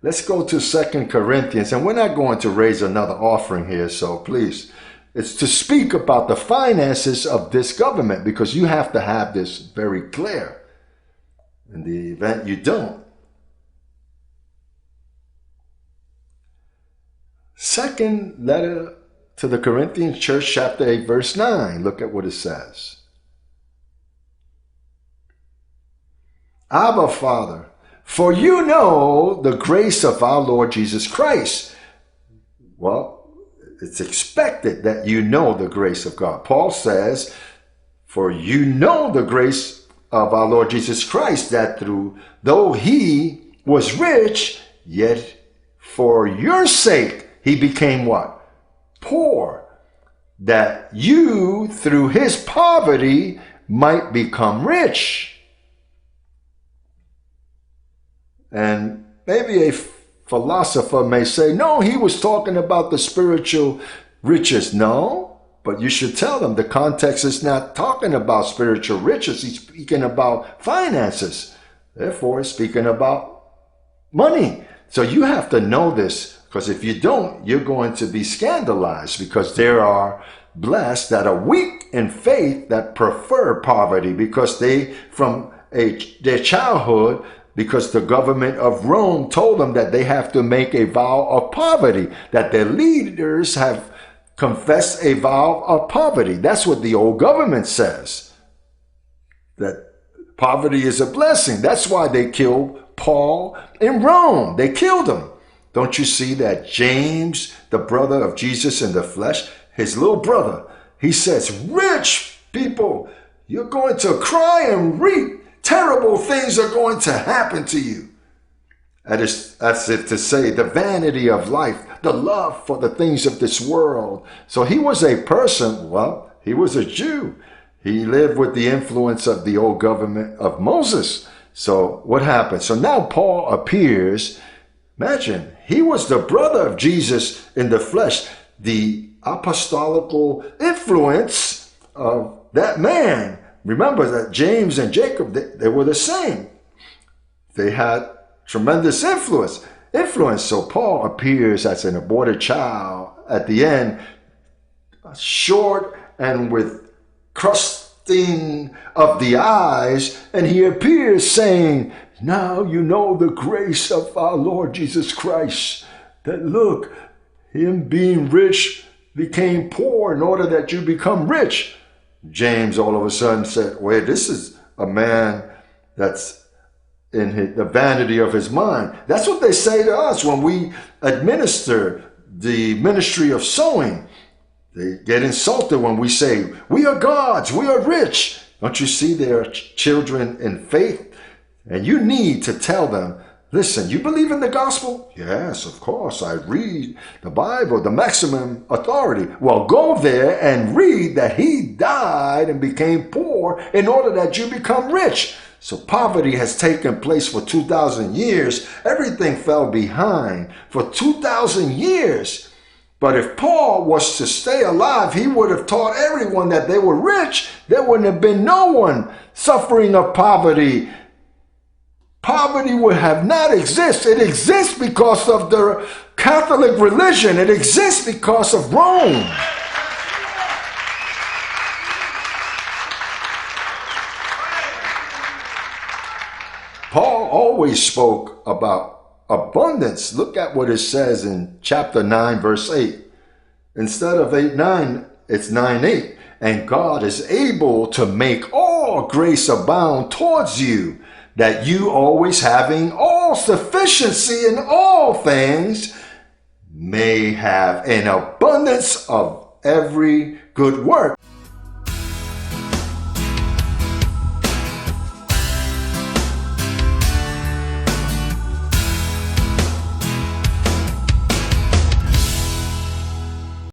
Let's go to 2 Corinthians, and we're not going to raise another offering here, so please. It's to speak about the finances of this government, because you have to have this very clear. In the event you don't. Second letter to the Corinthian church, chapter 8, verse 9. Look at what it says. Abba, Father, for you know the grace of our Lord Jesus Christ. Well, it's expected that you know the grace of God. Paul says, for you know the grace of our Lord Jesus Christ, that though he was rich, yet for your sake he became what? Poor, that you through his poverty might become rich. And maybe a philosopher may say, no, he was talking about the spiritual riches. No, but you should tell them the context is not talking about spiritual riches. He's speaking about finances. Therefore, he's speaking about money. So you have to know this, because if you don't, you're going to be scandalized, because there are blessed that are weak in faith that prefer poverty, because they, from their childhood, because the government of Rome told them that they have to make a vow of poverty, that their leaders have confessed a vow of poverty. That's what the old government says, that poverty is a blessing. That's why they killed Paul in Rome. They killed him. Don't you see that James, the brother of Jesus in the flesh, his little brother, he says, rich people, you're going to cry and reap. Terrible things are going to happen to you. As if to say, the vanity of life, the love for the things of this world. So he was a person, well, he was a Jew. He lived with the influence of the old government of Moses. So what happened? So now Paul appears. Imagine, he was the brother of Jesus in the flesh, the apostolical influence of that man. Remember that James and Jacob, they were the same. They had tremendous influence. So Paul appears as an aborted child at the end, short and with crusting of the eyes, and he appears saying, now you know the grace of our Lord Jesus Christ, that look, him being rich became poor in order that you become rich. James all of a sudden said, wait, this is a man that's in the vanity of his mind. That's what they say to us when we administer the ministry of sowing. They get insulted when we say, we are God's, we are rich. Don't you see they are children in faith? And you need to tell them, listen, you believe in the gospel? Yes, of course. I read the Bible, the maximum authority. Well, go there and read that he died and became poor in order that you become rich. So poverty has taken place for 2,000 years. Everything fell behind for 2,000 years. But if Paul was to stay alive, he would have taught everyone that they were rich. There wouldn't have been no one suffering of poverty. Poverty would have not existed. It exists because of the Catholic religion. It exists because of Rome. Paul always spoke about abundance. Look at what it says in chapter 9, verse 8. Instead of 8:9, it's 9:8. And God is able to make all grace abound towards you, that you always having all sufficiency in all things may have an abundance of every good work.